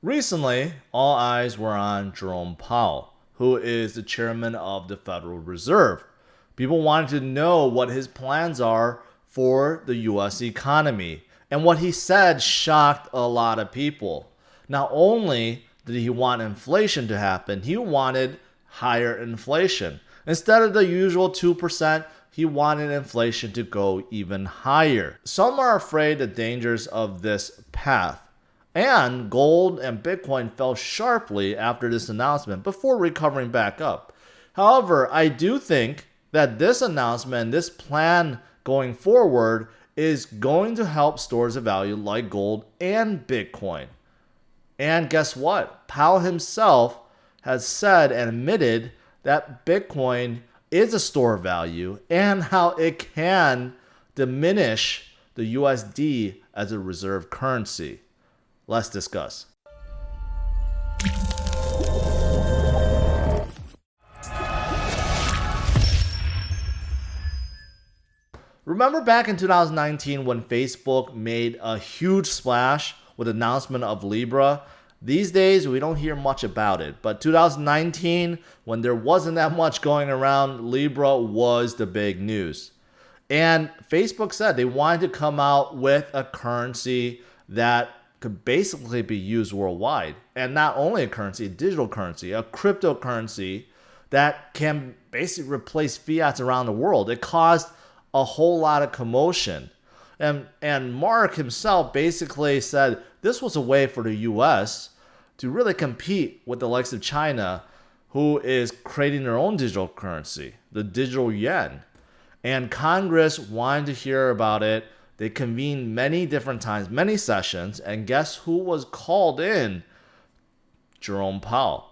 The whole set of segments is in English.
Recently, all eyes were on Jerome Powell, who is the chairman of the Federal Reserve. People wanted to know what his plans are for the US economy. And what he said shocked a lot of people. Not only did he want inflation to happen, he wanted higher inflation. Instead of the usual 2%, he wanted inflation to go even higher. Some are afraid of the dangers of this path. And gold and Bitcoin fell sharply after this announcement before recovering back up. However, I do think that this announcement, this plan going forward, is going to help stores of value like gold and Bitcoin. And guess what? Powell himself has said and admitted that Bitcoin is a store of value and how it can diminish the USD as a reserve currency. Let's discuss. Remember back in 2019 when Facebook made a huge splash with the announcement of Libra? These days, we don't hear much about it. But 2019, when there wasn't that much going around, Libra was the big news. And Facebook said they wanted to come out with a currency that could basically be used worldwide. And not only a currency, a digital currency, a cryptocurrency that can basically replace fiats around the world. It caused a whole lot of commotion. And Mark himself basically said this was a way for the US to really compete with the likes of China, who is creating their own digital currency, the digital yen. And Congress wanted to hear about it. They convened many different times, many sessions, and guess who was called in? Jerome Powell.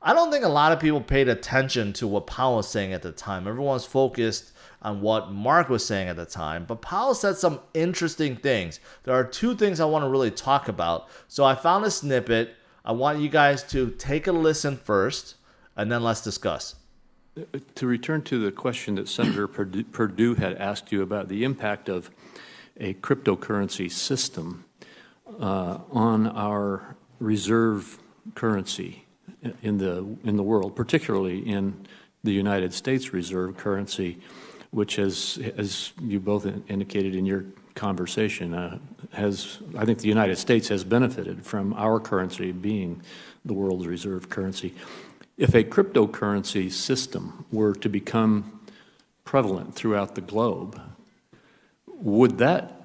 I don't think a lot of people paid attention to what Powell was saying at the time. Everyone was focused on what Mark was saying at the time, but Powell said some interesting things. There are two things I want to really talk about. So I found a snippet. I want you guys to take a listen first, and then let's discuss. To return to the question that Senator Perdue had asked you about the impact of a cryptocurrency system on our reserve currency in the world, particularly in the United States reserve currency, which has, as you both indicated in your conversation, I think the United States has benefited from our currency being the world's reserve currency. If a cryptocurrency system were to become prevalent throughout the globe, would that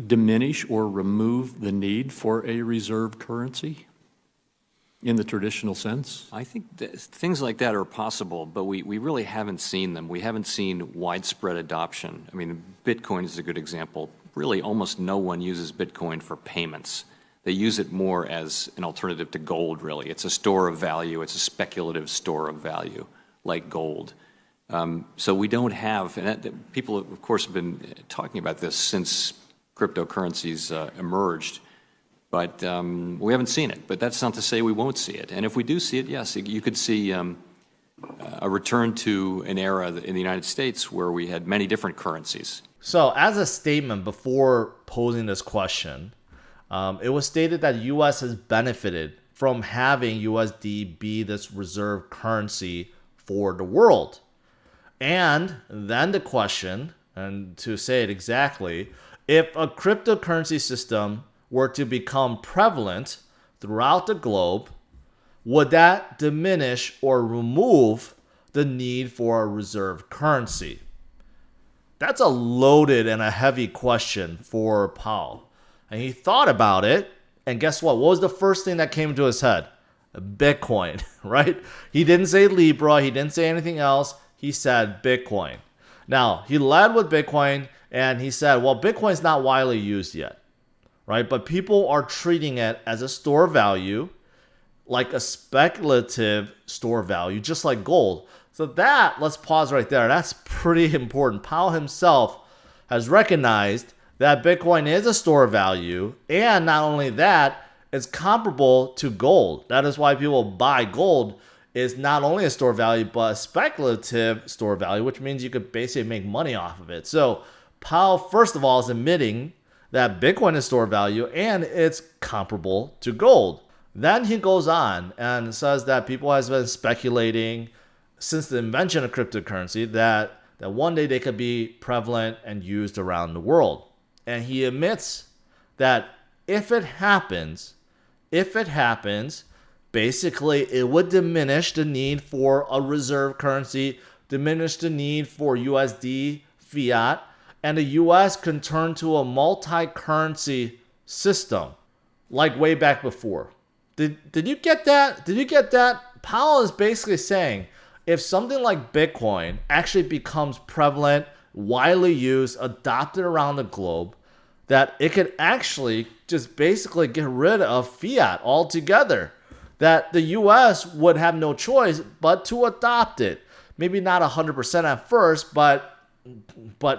diminish or remove the need for a reserve currency in the traditional sense? I think things like that are possible, but we really haven't seen them. We haven't seen widespread adoption. I mean, Bitcoin is a good example. Really, almost no one uses Bitcoin for payments. They use it more as an alternative to gold, really. It's a store of value. It's a speculative store of value, like gold. So we don't have, and people, of course, have been talking about this since cryptocurrencies emerged, but we haven't seen it. But that's not to say we won't see it. And if we do see it, yes, you could see a return to an era in the United States where we had many different currencies. So as a statement before posing this question, it was stated that the U.S. has benefited from having USD be this reserve currency for the world. And then the question, and to say it exactly, if a cryptocurrency system were to become prevalent throughout the globe, would that diminish or remove the need for a reserve currency? That's a loaded and a heavy question for Powell. And he thought about it, and guess what? What was the first thing that came into his head? Bitcoin, right? He didn't say Libra, he didn't say anything else. He said Bitcoin. Now, he led with Bitcoin, and he said, well, Bitcoin's not widely used yet, right? But people are treating it as a store of value, like a speculative store of value, just like gold. So that, let's pause right there. That's pretty important. Powell himself has recognized that Bitcoin is a store of value, and not only that, it's comparable to gold. That is why people buy gold. Is not only a store of value, but a speculative store of value, which means you could basically make money off of it. So Powell, first of all, is admitting that Bitcoin is store of value and it's comparable to gold. Then he goes on and says that people have been speculating since the invention of cryptocurrency that one day they could be prevalent and used around the world. And he admits that if it happens, basically it would diminish the need for a reserve currency, diminish the need for USD fiat, and the US can turn to a multi-currency system like way back before. Did you get that? Did you get that? Powell is basically saying if something like Bitcoin actually becomes prevalent, widely used, adopted around the globe, that it could actually just basically get rid of fiat altogether. That the US would have no choice but to adopt it. Maybe not 100% at first, but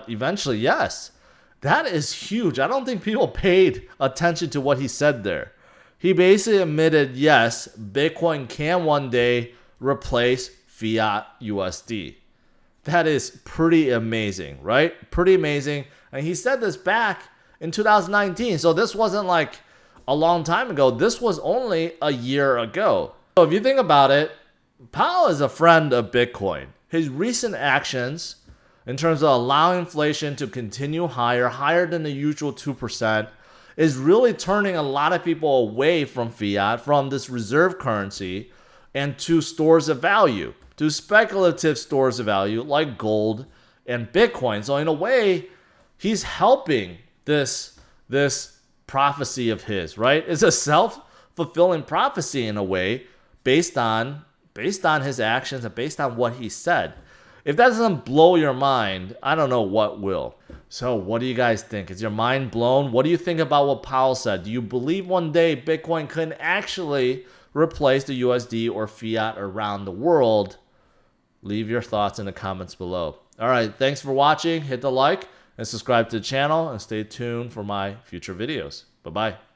eventually, yes. That is huge. I don't think people paid attention to what he said there. He basically admitted, yes, Bitcoin can one day replace fiat USD. That is pretty amazing, right? Pretty amazing. And he said this back in 2019. So this wasn't like a long time ago. This was only a year ago. So if you think about it, Powell is a friend of Bitcoin. His recent actions in terms of allowing inflation to continue higher than the usual 2%, is really turning a lot of people away from fiat, from this reserve currency, and to stores of value, to speculative stores of value like gold and Bitcoin. So in a way, he's helping this prophecy of his, right? It's a self-fulfilling prophecy in a way based on his actions and based on what he said. If that doesn't blow your mind, I don't know what will. So what do you guys think? Is your mind blown? What do you think about what Powell said? Do you believe one day Bitcoin could actually replace the USD or fiat around the world? Leave your thoughts in the comments below. All right, thanks for watching. Hit the like and subscribe to the channel and stay tuned for my future videos. Bye-bye.